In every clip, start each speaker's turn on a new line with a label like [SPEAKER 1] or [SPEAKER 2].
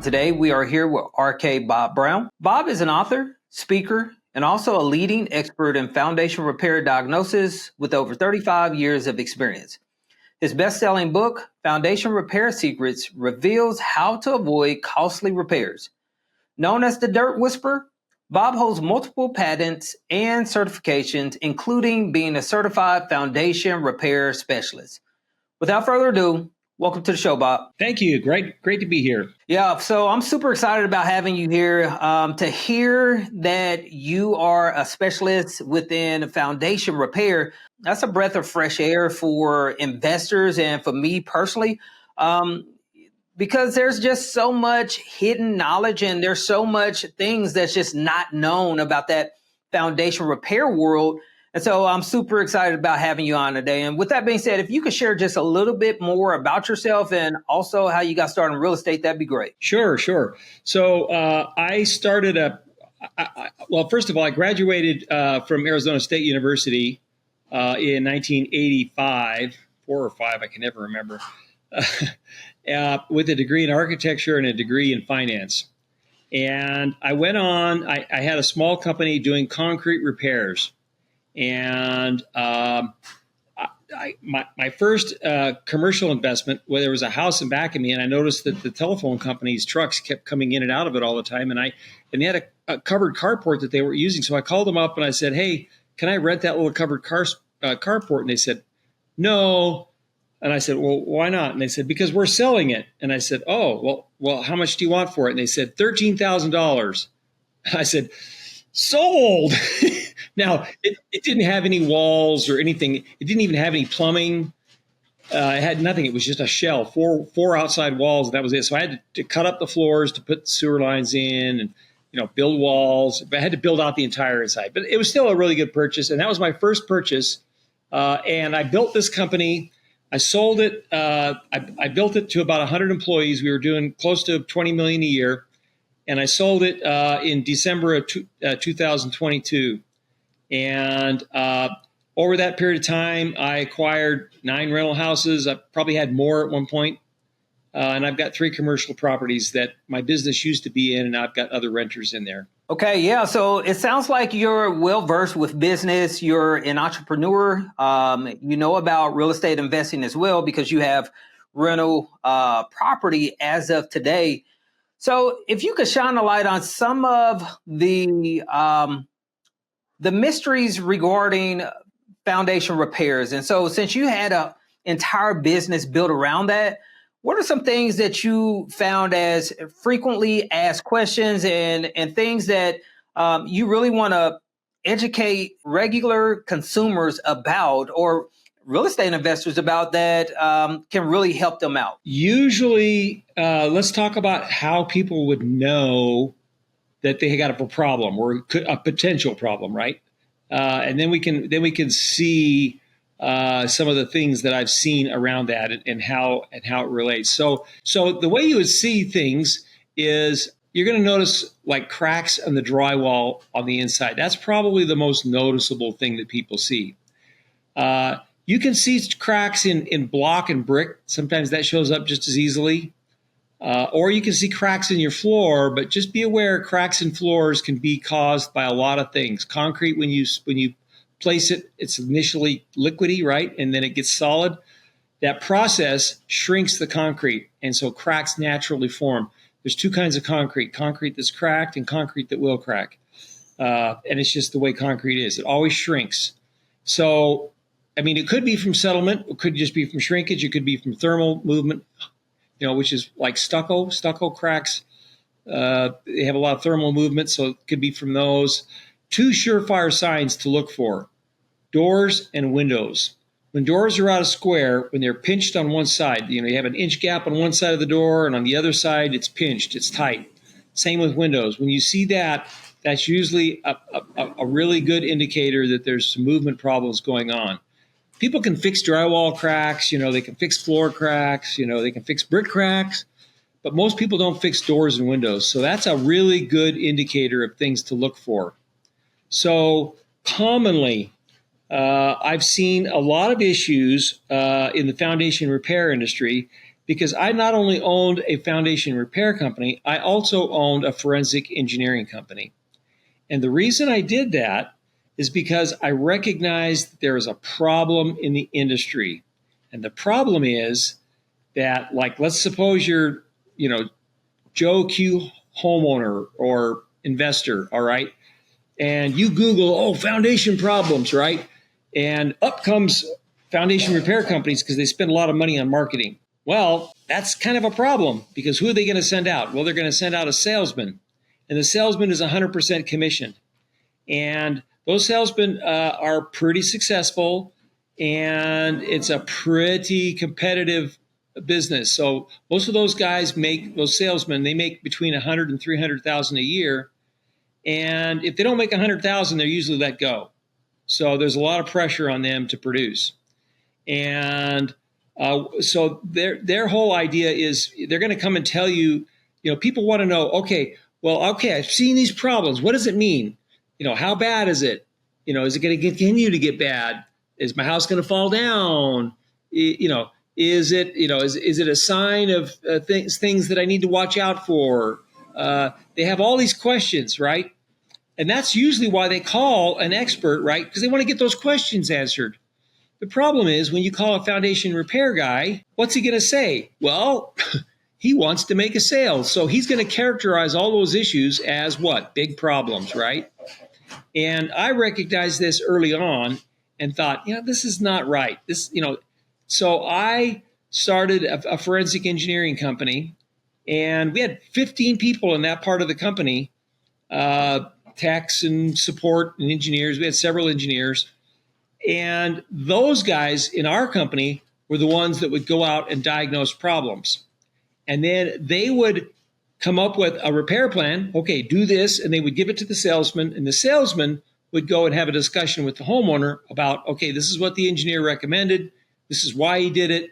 [SPEAKER 1] today, we are here with RK Bob Brown. Bob is an author, speaker, and also a leading expert in foundation repair diagnosis with over 35 years of experience. His best-selling book, Foundation Repair Secrets, reveals how to avoid costly repairs. Known as the Dirt Whisperer, Bob holds multiple patents and certifications, including being a certified foundation repair specialist. Without further ado, welcome to the show, Bob.
[SPEAKER 2] Thank you. Great to be here.
[SPEAKER 1] Yeah, so I'm super excited about having you here to hear that you are a specialist within foundation repair. That's a breath of fresh air for investors and for me personally, because there's just so much hidden knowledge and there's so much things that's just not known about that foundation repair world. And so I'm super excited about having you on today. And with that being said, if you could share just a little bit more about yourself and also how you got started in real estate, that'd be great.
[SPEAKER 2] Sure. So I started well, first of all, I graduated from Arizona State University in 1985, 4 or 5, I can never remember, with a degree in architecture and a degree in finance. And I went on, I had a small company doing concrete repairs. And my first commercial investment, where there was a house in back of me, and I noticed that the telephone company's trucks kept coming in and out of it all the time, and they had a covered carport that they were using. So I called them up and I said, "Hey, can I rent that little covered carport?" And they said, "No." And I said, "Well, why not?" And they said, "Because we're selling it." And I said, "Oh, well, how much do you want for it?" And they said, $13,000. I said, "Sold." Now, it didn't have any walls or anything. It didn't even have any plumbing. It had nothing. It was just a shell, four outside walls, and that was it. So I had to cut up the floors to put the sewer lines in and, build walls. But I had to build out the entire inside. But it was still a really good purchase, and that was my first purchase. And I built this company. I sold it. I built it to about 100 employees. We were doing close to $20 million a year. And I sold it in December of 2022. And over that period of time, I acquired 9 rental houses. I probably had more at one point. And I've got 3 commercial properties that my business used to be in, and I've got other renters in there.
[SPEAKER 1] Okay, yeah. So it sounds like you're well-versed with business. You're an entrepreneur. You know about real estate investing as well because you have rental property as of today. So if you could shine a light on some of the mysteries regarding foundation repairs. And so since you had an entire business built around that, what are some things that you found as frequently asked questions and things that you really want to educate regular consumers about or real estate investors about that can really help them out?
[SPEAKER 2] Usually, let's talk about how people would know that they got a problem or a potential problem, right? And then we can see some of the things that I've seen around that and how it relates. So the way you would see things is you're going to notice like cracks in the drywall on the inside. That's probably the most noticeable thing that people see. You can see cracks in block and brick. Sometimes that shows up just as easily. Or you can see cracks in your floor, but just be aware cracks in floors can be caused by a lot of things. Concrete, when you place it, it's initially liquidy, right? And then it gets solid. That process shrinks the concrete, and so cracks naturally form. There's 2 kinds of concrete that's cracked and concrete that will crack. And it's just the way concrete is. It always shrinks. So, I mean, it could be from settlement. It could just be from shrinkage. It could be from thermal movement, which is like stucco. Stucco cracks. They have a lot of thermal movement, so it could be from those. 2 surefire signs to look for: doors and windows. When doors are out of square, when they're pinched on one side, you have an inch gap on one side of the door, and on the other side, it's pinched, it's tight. Same with windows. When you see that, that's usually a really good indicator that there's some movement problems going on. People can fix drywall cracks, they can fix floor cracks, they can fix brick cracks, but most people don't fix doors and windows. So that's a really good indicator of things to look for. So commonly, I've seen a lot of issues in the foundation repair industry, because I not only owned a foundation repair company, I also owned a forensic engineering company. And the reason I did that is because I recognized that there was a problem in the industry. And the problem is that, like, let's suppose you're, Joe Q homeowner or investor, all right? And you Google, foundation problems, right? And up comes foundation repair companies because they spend a lot of money on marketing. Well, that's kind of a problem because who are they going to send out? Well, they're going to send out a salesman, and the salesman is 100% commissioned. And those salesmen are pretty successful, and it's a pretty competitive business. So most of those guys those salesmen, they make between 100 and 300,000 a year. And if they don't make 100,000, they're usually let go. So there's a lot of pressure on them to produce. And so their whole idea is they're going to come and tell you, people want to know, okay, I've seen these problems. What does it mean? How bad is it? Is it going to continue to get bad? Is my house going to fall down? Is it a sign of things that I need to watch out for? They have all these questions, right? And that's usually why they call an expert, right? Because they want to get those questions answered. The problem is when you call a foundation repair guy, what's he going to say? Well, he wants to make a sale. So he's going to characterize all those issues as what? Big problems, right? And I recognized this early on and thought, this is not right. So I started a forensic engineering company, and we had 15 people in that part of the company, techs and support and engineers. We had several engineers. And those guys in our company were the ones that would go out and diagnose problems. And then they would come up with a repair plan. Okay, do this. And they would give it to the salesman. And the salesman would go and have a discussion with the homeowner about, okay, this is what the engineer recommended. This is why he did it.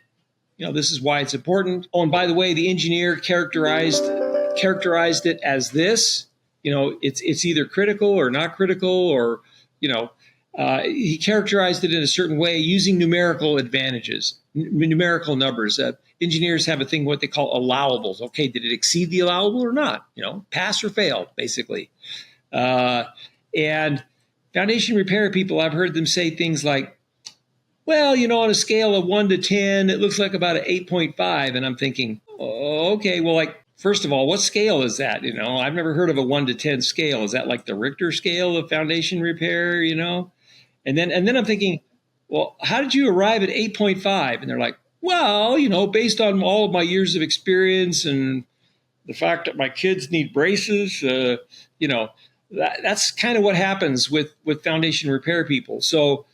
[SPEAKER 2] This is why it's important. Oh, and by the way, the engineer characterized it as this. It's either critical or not critical, or, he characterized it in a certain way using numerical advantages, numerical numbers. Engineers have a thing, what they call allowables. Okay, did it exceed the allowable or not? Pass or fail, basically. And foundation repair people, I've heard them say things like, well, on a scale of 1 to 10, it looks like about an 8.5. And I'm thinking, okay, well, first of all, what scale is that? I've never heard of a 1 to 10 scale. Is that like the Richter scale of foundation repair, And then I'm thinking, well, how did you arrive at 8.5? And they're like, well, based on all of my years of experience and the fact that my kids need braces, that's kind of what happens with foundation repair people. So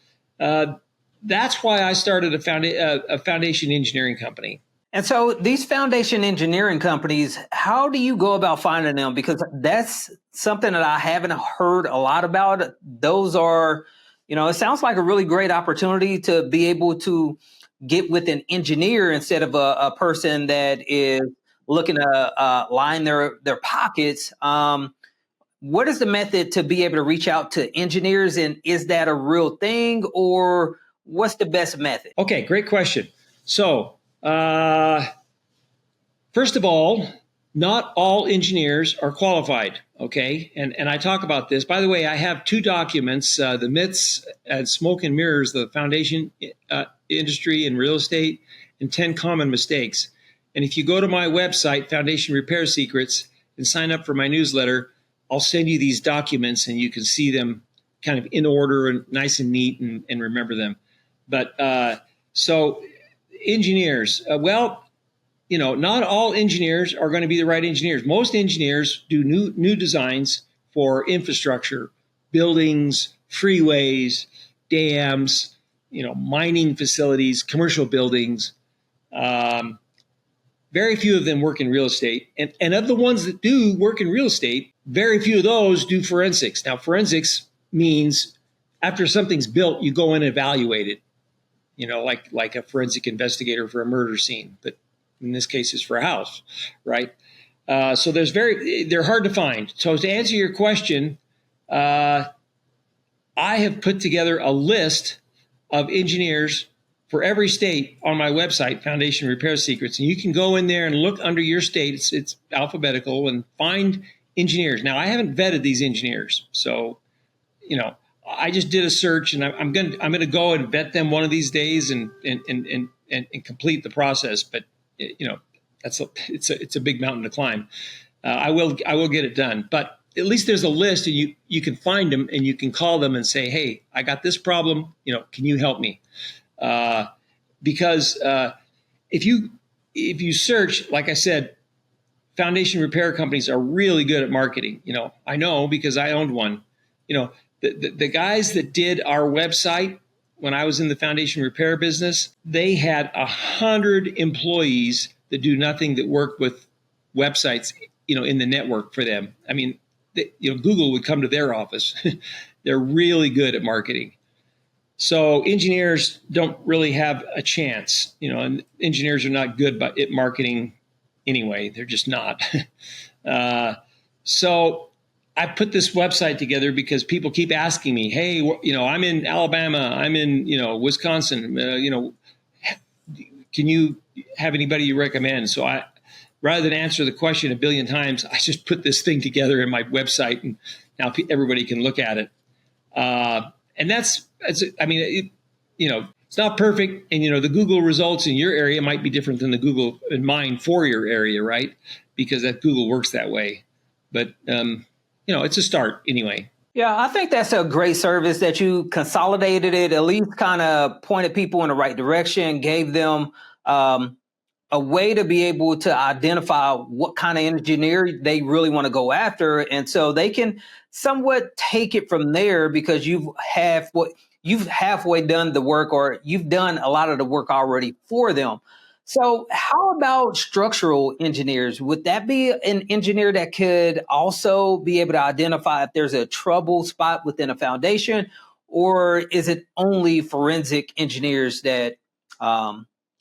[SPEAKER 2] that's why I started a foundation engineering company.
[SPEAKER 1] And so these foundation engineering companies, how do you go about finding them? Because that's something that I haven't heard a lot about. Those are, it sounds like a really great opportunity to be able to get with an engineer instead of a person that is looking to line their pockets. What is the method to be able to reach out to engineers? And is that a real thing, or what's the best method?
[SPEAKER 2] Okay, great question. So, first of all, not all engineers are qualified, okay? And I talk about this. By the way, I have 2 documents, the myths and smoke and mirrors, the foundation industry and real estate, and 10 common mistakes. And if you go to my website, Foundation Repair Secrets, and sign up for my newsletter, I'll send you these documents and you can see them kind of in order and nice and neat and remember them. But so engineers, not all engineers are going to be the right engineers. Most engineers do new designs for infrastructure, buildings, freeways, dams, mining facilities, commercial buildings. Very few of them work in real estate. And of the ones that do work in real estate, very few of those do forensics. Now, forensics means after something's built, you go in and evaluate it, like a forensic investigator for a murder scene. But in this case, it's for a house, right? So they're hard to find. So to answer your question, I have put together a list of engineers for every state on my website, Foundation Repair Secrets, and you can go in there and look under your state. It's alphabetical, and find engineers. Now, I haven't vetted these engineers, so I just did a search, and I'm gonna go and vet them one of these days and complete the process. But it's a big mountain to climb. I will get it done, but at least there's a list, and you can find them, and you can call them and say, hey, I got this problem. Can you help me? Because if you search, like I said, foundation repair companies are really good at marketing. I know because I owned one. The guys that did our website when I was in the foundation repair business, they had 100 employees that do nothing that work with websites, in the network for them. I mean, Google would come to their office. They're really good at marketing. So engineers don't really have a chance, and engineers are not good at marketing anyway. They're just not. So I put this website together because people keep asking me, hey, I'm in Alabama, I'm in, Wisconsin, can you have anybody you recommend? So rather than answer the question a billion times, I just put this thing together in my website, and now everybody can look at it. And it's not perfect. And, the Google results in your area might be different than the Google in mine for your area, right? Because that Google works that way. But, it's a start anyway.
[SPEAKER 1] Yeah, I think that's a great service that you consolidated it, at least kind of pointed people in the right direction, gave them a way to be able to identify what kind of engineer they really want to go after. And so they can somewhat take it from there, because you've halfway done the work, or you've done a lot of the work already for them. So how about structural engineers? Would that be an engineer that could also be able to identify if there's a trouble spot within a foundation, or is it only forensic engineers that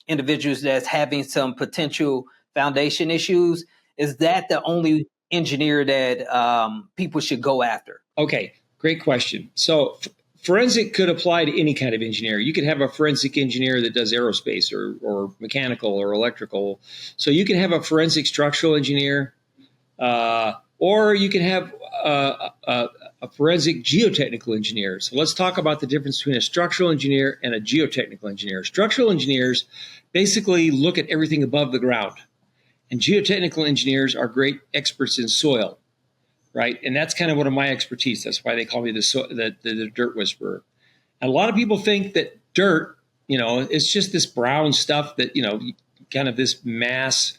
[SPEAKER 1] individuals that's having some potential foundation issues? Is that the only engineer that people should go after?
[SPEAKER 2] Okay, great question. So forensic could apply to any kind of engineer. You could have a forensic engineer that does aerospace or mechanical or electrical. So you can have a forensic structural engineer, or you can have a forensic geotechnical engineer. So let's talk about the difference between a structural engineer and a geotechnical engineer. Structural engineers basically look at everything above the ground, and geotechnical engineers are great experts in soil. Right. And that's kind of one of my expertise. That's why they call me the dirt whisperer. And a lot of people think that dirt, it's just this brown stuff that, kind of this mass,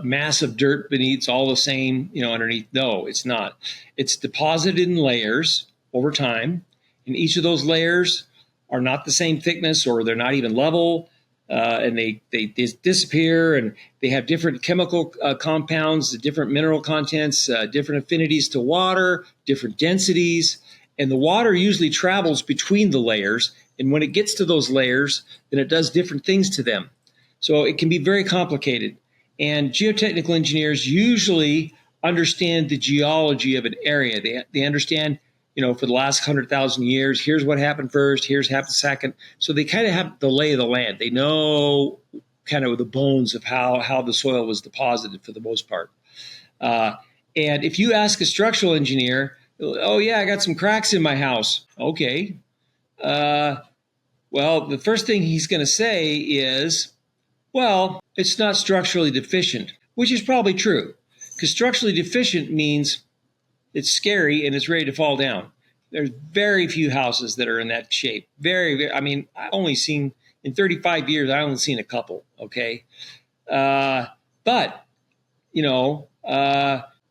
[SPEAKER 2] mass of dirt beneath, it's all the same, underneath. No, it's not. It's deposited in layers over time. And each of those layers are not the same thickness, or they're not even level. And they disappear, and they have different chemical compounds, different mineral contents, different affinities to water, different densities. And the water usually travels between the layers. And when it gets to those layers, then it does different things to them. So it can be very complicated. And geotechnical engineers usually understand the geology of an area. They understand, for the last 100,000 years, here's what happened first, here's what happened second. So they kind of have the lay of the land. They know kind of the bones of how the soil was deposited for the most part. And if you ask a structural engineer, oh yeah, I got some cracks in my house. Okay. Well, the first thing he's going to say is, well, it's not structurally deficient, which is probably true, because structurally deficient means it's scary and it's ready to fall down. There's very few houses that are in that shape. I only seen, in 35 years, I only seen a couple, okay? But,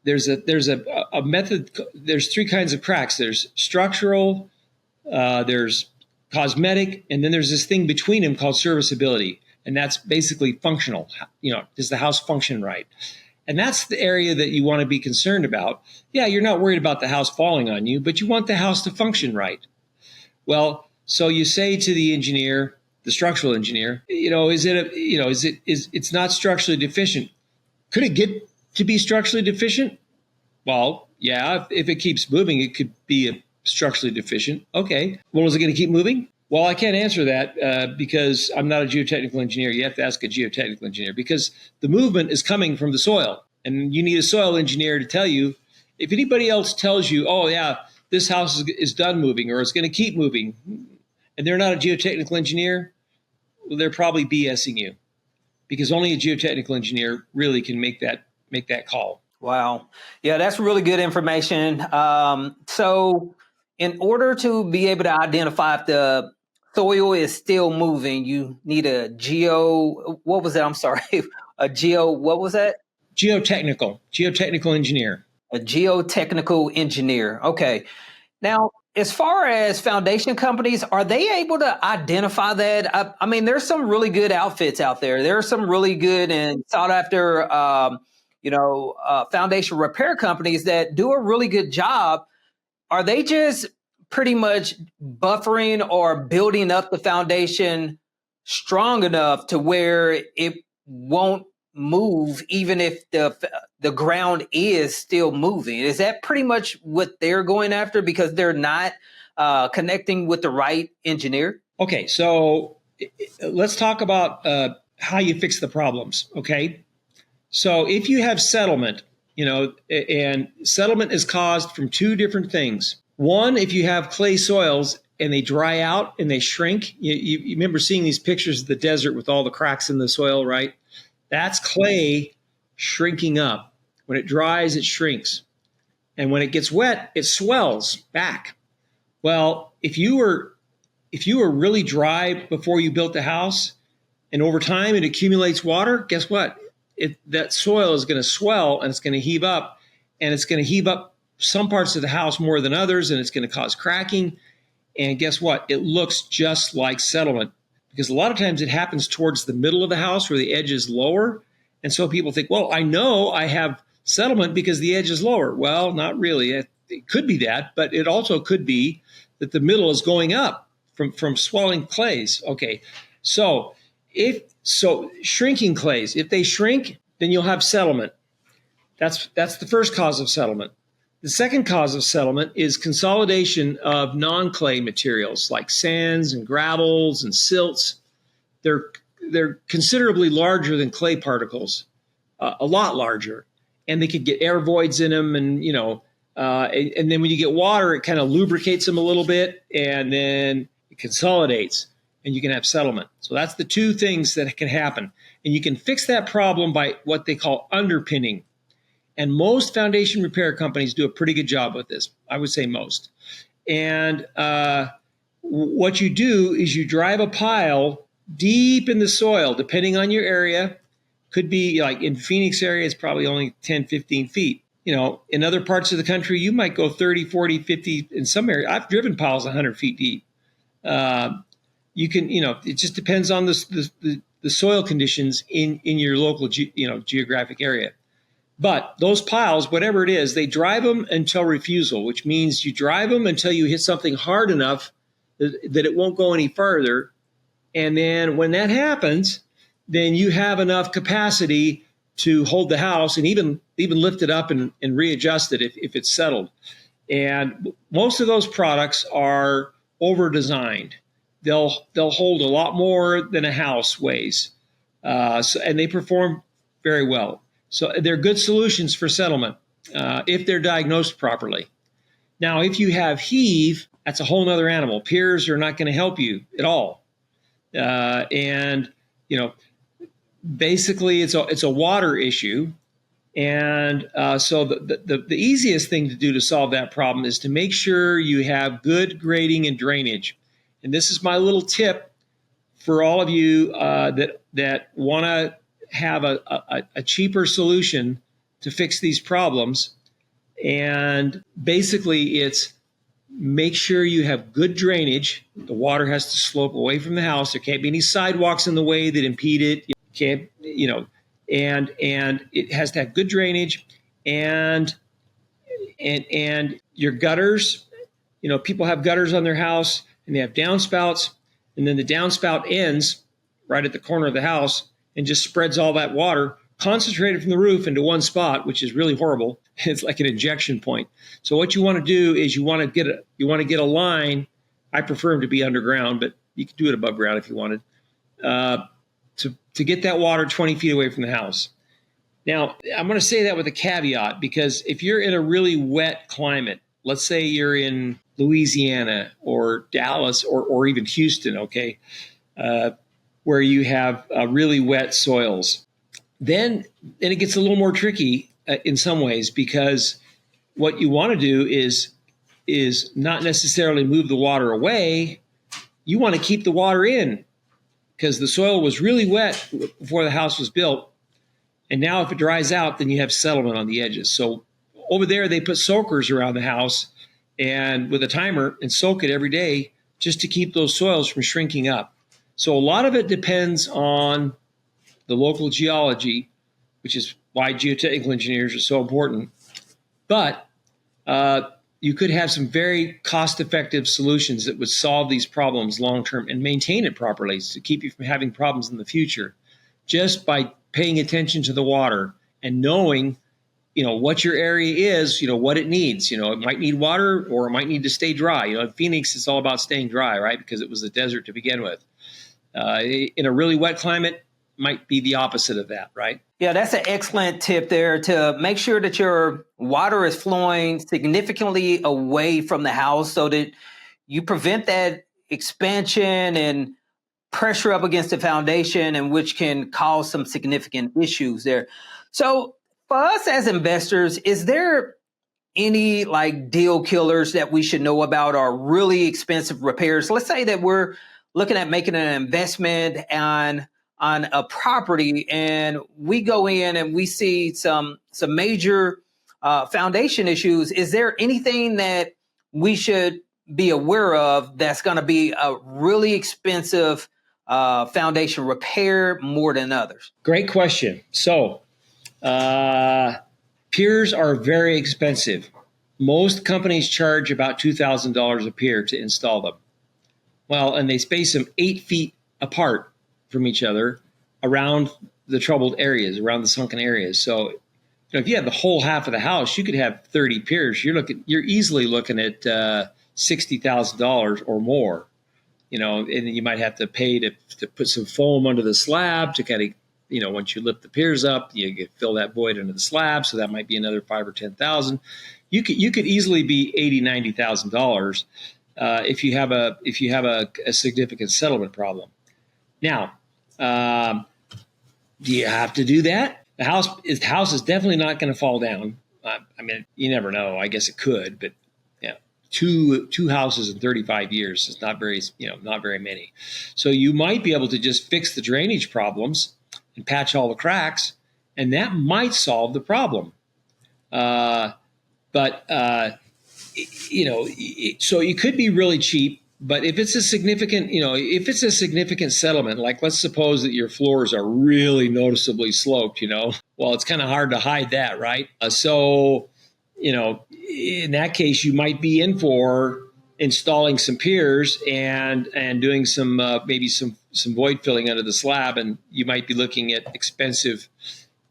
[SPEAKER 2] there's a method, there's three kinds of cracks. There's structural, there's cosmetic, and then there's this thing between them called serviceability. And that's basically functional. Does the house function right? And that's the area that you want to be concerned about. Yeah, you're not worried about the house falling on you, but you want the house to function right. Well, so you say to the engineer, the structural engineer, it's not structurally deficient. Could it get to be structurally deficient? Well, yeah, if it keeps moving, it could be structurally deficient. Okay. Well, is it going to keep moving? Well, I can't answer that because I'm not a geotechnical engineer. You have to ask a geotechnical engineer because the movement is coming from the soil. And you need a soil engineer to tell you. If anybody else tells you, oh, yeah, this house is done moving or it's going to keep moving, and they're not a geotechnical engineer, well, they're probably BSing you because only a geotechnical engineer really can make that call.
[SPEAKER 1] Wow. Yeah, that's really good information. So in order to be able to identify if the soil is still moving, you need a what was that? I'm sorry. What was that?
[SPEAKER 2] Geotechnical engineer.
[SPEAKER 1] A geotechnical engineer. Okay. Now, as far as foundation companies, are they able to identify that? I mean, there's some really good outfits out there. There are some really good and sought after, foundation repair companies that do a really good job. Are they just pretty much buffering or building up the foundation strong enough to where it won't move even if the ground is still moving? Is that pretty much what they're going after because they're not connecting with the right engineer?
[SPEAKER 2] Okay, so let's talk about how you fix the problems. Okay, so if you have settlement, and settlement is caused from two different things. One, if you have clay soils and they dry out and they shrink, you remember seeing these pictures of the desert with all the cracks in the soil, right? That's clay shrinking up. When it dries, it shrinks. And when it gets wet, it swells back. Well, if you were really dry before you built the house and over time it accumulates water, guess what? That soil is going to swell and it's going to heave up, and it's going to heave up some parts of the house more than others, and it's going to cause cracking. And guess what? It looks just like settlement because a lot of times it happens towards the middle of the house where the edge is lower. And so people think, well, I know I have settlement because the edge is lower. Well, not really. It could be that, but it also could be that the middle is going up from swelling clays. Okay, so shrinking clays, if they shrink, then you'll have settlement. That's the first cause of settlement. The second cause of settlement is consolidation of non-clay materials like sands and gravels and silts. They're considerably larger than clay particles, a lot larger, and they could get air voids in them, and and then when you get water, it kind of lubricates them a little bit, and then it consolidates, and you can have settlement. So that's the two things that can happen, and you can fix that problem by what they call underpinning. And most foundation repair companies do a pretty good job with this. I would say most. And what you do is you drive a pile deep in the soil, depending on your area. Could be like in Phoenix area, it's probably only 10, 15 feet. In other parts of the country, you might go 30, 40, 50. In some areas, I've driven piles 100 feet deep. You can, it just depends on the soil conditions in your local, geographic area. But those piles, whatever it is, they drive them until refusal, which means you drive them until you hit something hard enough that it won't go any further. And then when that happens, then you have enough capacity to hold the house and even lift it up and readjust it if it's settled. And most of those products are over-designed. They'll hold a lot more than a house weighs, and they perform very well. So they're good solutions for settlement if they're diagnosed properly. Now, if you have heave, that's a whole other animal. Piers are not going to help you at all. Basically, it's a water issue. And so the easiest thing to do to solve that problem is to make sure you have good grading and drainage. And this is my little tip for all of you that want to have a cheaper solution to fix these problems. And basically it's make sure you have good drainage. The water has to slope away from the house. There can't be any sidewalks in the way that impede it. You can't, and it has to have good drainage and your gutters. People have gutters on their house and they have downspouts, and then the downspout ends right at the corner of the house and just spreads all that water concentrated from the roof into one spot, which is really horrible. It's like an injection point. So what you want to do is you want to get a line. I prefer them to be underground, but You could do it above ground if you wanted, to get that water 20 feet away from the house. Now, I'm going to say that with a caveat, because if you're in a really wet climate, let's say you're in Louisiana or Dallas or even Houston, okay, where you have really wet soils, then it gets a little more tricky in some ways, because what you want to do is not necessarily move the water away. You want to keep the water in, because the soil was really wet before the house was built. And now if it dries out, then you have settlement on the edges. So over there, they put soakers around the house and with a timer and soak it every day just to keep those soils from shrinking up. So a lot of it depends on the local geology, which is why geotechnical engineers are so important. But you could have some very cost-effective solutions that would solve these problems long-term and maintain it properly to keep you from having problems in the future, just by paying attention to the water and knowing, what your area is, what it needs. It might need water or it might need to stay dry. In Phoenix, it's all about staying dry, right? Because it was a desert to begin with. In a really wet climate, might be the opposite of that, right?
[SPEAKER 1] Yeah, that's an excellent tip there, to make sure that your water is flowing significantly away from the house so that you prevent that expansion and pressure up against the foundation, and which can cause some significant issues there. So for us as investors, is there any deal killers that we should know about, or really expensive repairs? Let's say that we're looking at making an investment on a property, and we go in and we see some major foundation issues. Is there anything that we should be aware of that's going to be a really expensive foundation repair more than others?
[SPEAKER 2] Great question. So piers are very expensive. Most companies charge about $2,000 a pier to install them. Well, and they space them 8 feet apart from each other around the troubled areas, around the sunken areas. So if you have the whole half of the house, you could have 30 piers. You're easily looking at $60,000 or more. And you might have to pay to put some foam under the slab to kind of, once you lift the piers up, you fill that void under the slab. So that might be another $5,000 or $10,000. You could easily be $80,000, $90,000 if you have a significant settlement problem. Now, do you have to do that? The house is definitely not going to fall down. You never know. I guess it could, but two houses in 35 years is not very many. So you might be able to just fix the drainage problems and patch all the cracks, and that might solve the problem. So it could be really cheap. But if it's a significant settlement, like let's suppose that your floors are really noticeably sloped, well, it's kind of hard to hide that, right? In that case, you might be in for installing some piers and doing some maybe some void filling under the slab, and you might be looking at an expensive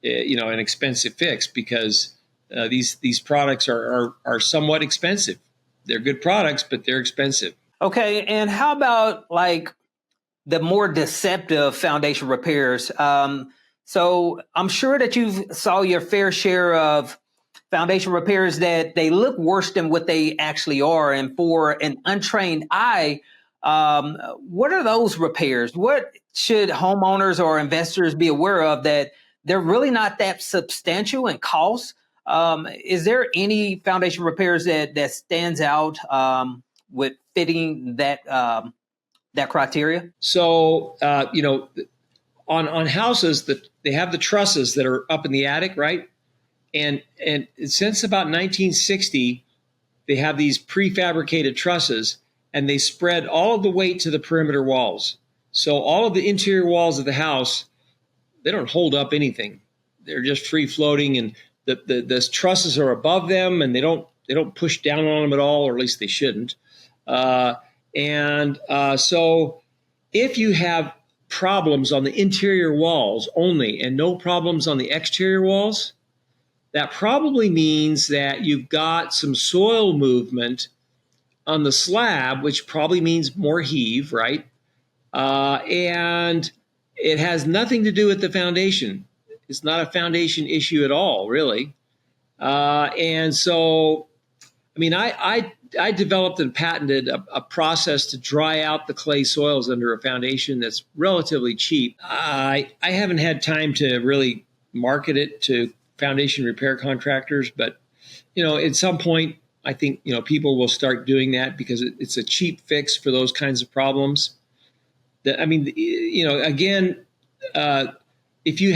[SPEAKER 2] fix, because these products are somewhat expensive. They're good products, but they're expensive.
[SPEAKER 1] Okay, and how about the more deceptive foundation repairs? So I'm sure that you saw your fair share of foundation repairs that they look worse than what they actually are. And for an untrained eye, what are those repairs? What should homeowners or investors be aware of that they're really not that substantial in cost? Is there any foundation repairs that stands out with fitting that criteria?
[SPEAKER 2] So on houses that they have the trusses that are up in the attic, right? And since about 1960, they have these prefabricated trusses, and they spread all of the weight to the perimeter walls. So all of the interior walls of the house, they don't hold up anything. They're just free floating, and the trusses are above them, and they don't push down on them at all, or at least they shouldn't. So if you have problems on the interior walls only and no problems on the exterior walls, that probably means that you've got some soil movement on the slab, which probably means more heave, right? And it has nothing to do with the foundation. It's not a foundation issue at all, really. And so, I mean, I developed and patented a process to dry out the clay soils under a foundation that's relatively cheap. I haven't had time to really market it to foundation repair contractors, but at some point, I think people will start doing that because it's a cheap fix for those kinds of problems. Again, if you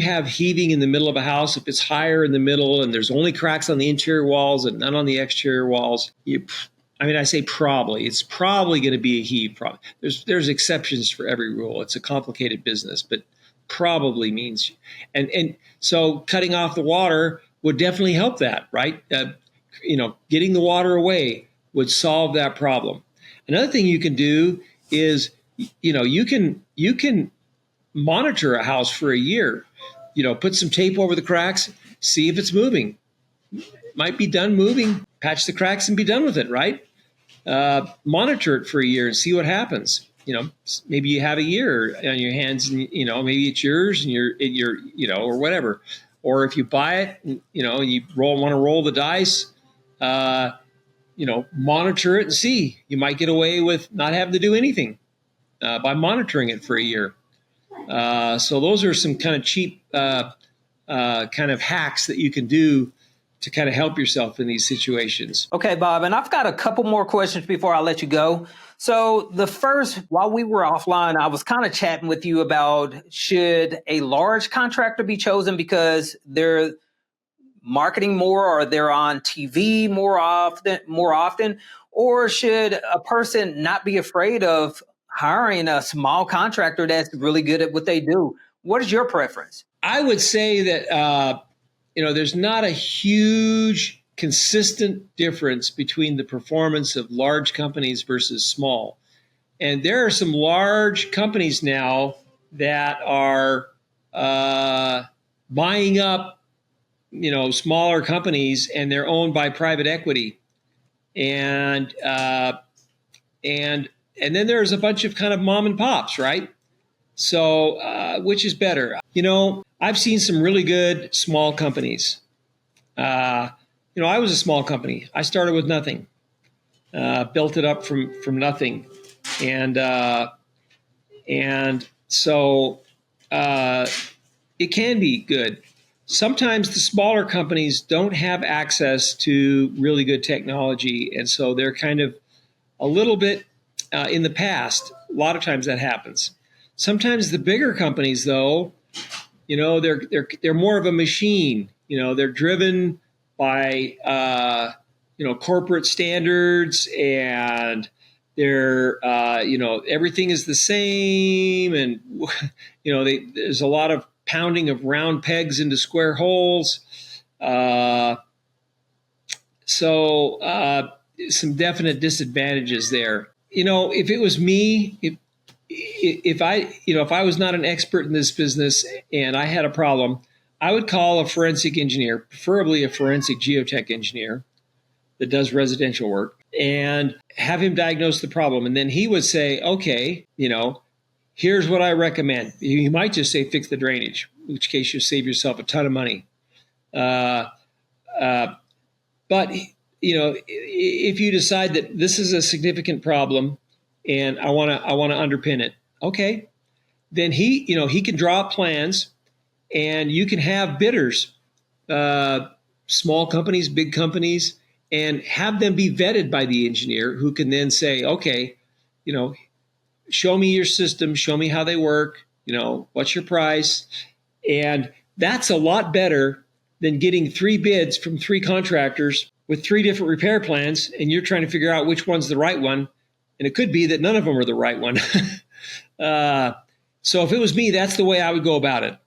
[SPEAKER 2] have heaving in the middle of a house, if it's higher in the middle and there's only cracks on the interior walls and none on the exterior walls, I say probably. It's probably going to be a heave problem. There's exceptions for every rule. It's a complicated business, but probably means, and so cutting off the water would definitely help that, right? Getting the water away would solve that problem. Another thing you can do is, you can monitor a house for a year. Put some tape over the cracks, see if it's moving. Might be done moving, patch the cracks and be done with it, right? Monitor it for a year and see what happens. Maybe you have a year on your hands, and maybe it's yours, and you're or whatever. Or if you buy it, and you want to roll the dice, monitor it and see. You might get away with not having to do anything by monitoring it for a year. So those are some kind of cheap kind of hacks that you can do to kind of help yourself in these situations.
[SPEAKER 1] Okay, Bob, and I've got a couple more questions before I let you go. So the first, while we were offline, I was kind of chatting with you about, should a large contractor be chosen because they're marketing more, or they're on TV more often, or should a person not be afraid of hiring a small contractor that's really good at what they do? What is your preference?
[SPEAKER 2] I would say that there's not a huge consistent difference between the performance of large companies versus small. And there are some large companies now that are buying up, smaller companies, and they're owned by private equity. And then there's a bunch of kind of mom and pops, right? So which is better? I've seen some really good small companies. I was a small company. I started with nothing, built it up from nothing, and so it can be good. Sometimes the smaller companies don't have access to really good technology, and so they're kind of a little bit in the past. A lot of times that happens. Sometimes the bigger companies, though, they're more of a machine. They're driven by corporate standards, and they're everything is the same, and there's a lot of pounding of round pegs into square holes. So some definite disadvantages there. If it was me, if I was not an expert in this business and I had a problem, I would call a forensic engineer, preferably a forensic geotech engineer that does residential work, and have him diagnose the problem. And then he would say, okay, here's what I recommend. You might just say fix the drainage, in which case you'll save yourself a ton of money. But if you decide that this is a significant problem and I want to underpin it, okay, then he can draw up plans, and you can have bidders, small companies, big companies, and have them be vetted by the engineer, who can then say, okay, show me your system, show me how they work, what's your price? And that's a lot better than getting 3 bids from 3 contractors with 3 different repair plans, and you're trying to figure out which one's the right one. And it could be that none of them are the right one. So if it was me, that's the way I would go about it.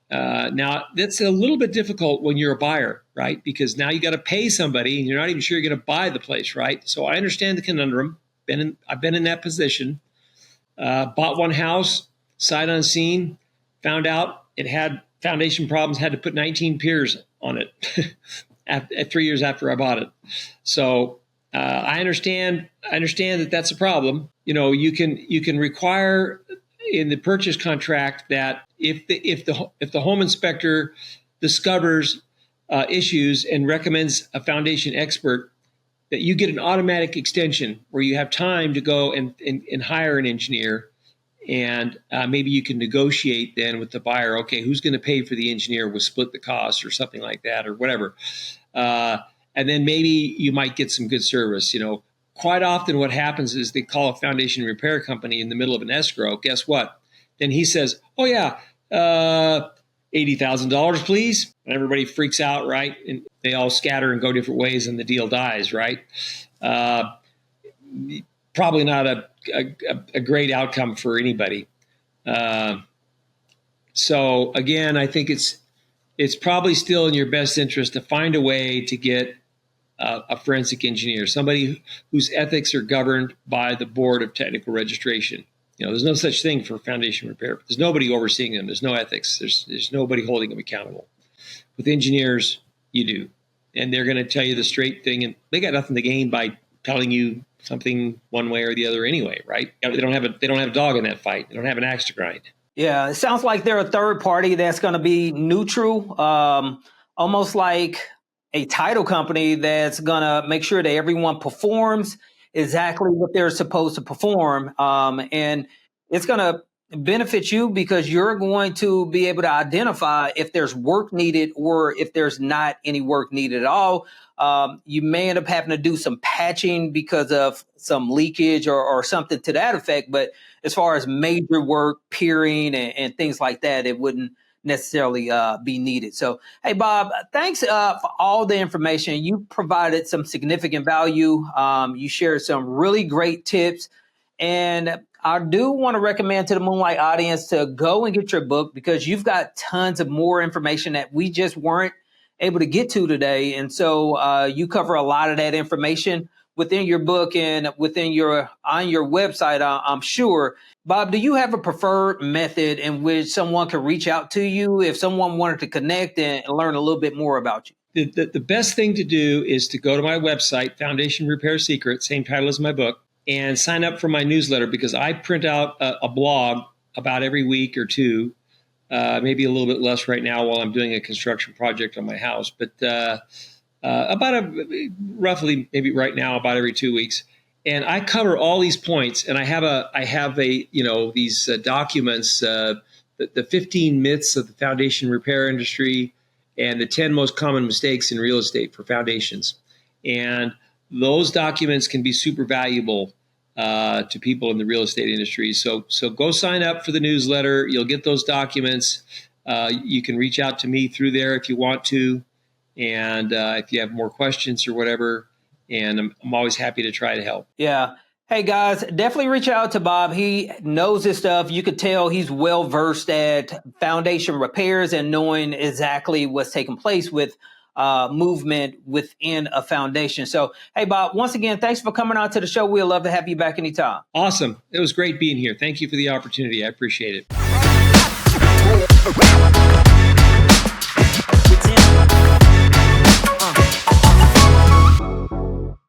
[SPEAKER 2] Now, that's a little bit difficult when you're a buyer, right? Because now you got to pay somebody, and you're not even sure you're going to buy the place, right? So I understand the conundrum. I've been in that position. Bought one house, sight unseen, found out it had foundation problems, had to put 19 piers on it at 3 years after I bought it. So I understand that that's a problem. You can require in the purchase contract that if the home inspector discovers issues and recommends a foundation expert, that you get an automatic extension where you have time to go and hire an engineer, and maybe you can negotiate then with the buyer. Okay, who's going to pay for the engineer? We'll split the cost or something like that, or whatever. And then maybe you might get some good service. Quite often what happens is they call a foundation repair company in the middle of an escrow. Guess what? Then he says, oh yeah, $80,000, please. And everybody freaks out, right? And they all scatter and go different ways and the deal dies, right? Probably not a great outcome for anybody. So again, I think it's probably still in your best interest to find a way to get a forensic engineer, somebody whose ethics are governed by the Board of Technical Registration. There's no such thing for foundation repair. There's nobody overseeing them. There's no ethics. There's nobody holding them accountable. With engineers, you do. And they're going to tell you the straight thing, and they got nothing to gain by telling you something one way or the other anyway, right? They don't have a dog in that fight. They don't have an axe to grind.
[SPEAKER 1] Yeah, it sounds like they're a third party that's going to be neutral, almost like a title company that's going to make sure that everyone performs exactly what they're supposed to perform. And it's going to benefit you because you're going to be able to identify if there's work needed or if there's not any work needed at all. You may end up having to do some patching because of some leakage or something to that effect. But as far as major work, piering and things like that, it wouldn't necessarily be needed. So, hey, Bob, thanks for all the information. You provided some significant value. You shared some really great tips. And I do want to recommend to the Moonlight audience to go and get your book because you've got tons of more information that we just weren't able to get to today. And so you cover a lot of that information within your book and on your website, I'm sure. Bob, do you have a preferred method in which someone can reach out to you if someone wanted to connect and learn a little bit more about you?
[SPEAKER 2] The best thing to do is to go to my website, Foundation Repair Secret, same title as my book, and sign up for my newsletter because I print out a blog about every week or two, maybe a little bit less right now while I'm doing a construction project on my house, but roughly maybe right now about every 2 weeks. And I cover all these points, and I have these documents, the 15 myths of the foundation repair industry and the 10 most common mistakes in real estate for foundations. And those documents can be super valuable to people in the real estate industry. So go sign up for the newsletter. You'll get those documents. You can reach out to me through there if you want to. And if you have more questions or whatever, and I'm always happy to try to help.
[SPEAKER 1] Yeah. Hey, guys, definitely reach out to Bob. He knows this stuff. You could tell he's well-versed at foundation repairs and knowing exactly what's taking place with movement within a foundation. So, hey, Bob, once again, thanks for coming on to the show. We'd love to have you back anytime.
[SPEAKER 2] Awesome. It was great being here. Thank you for the opportunity. I appreciate it.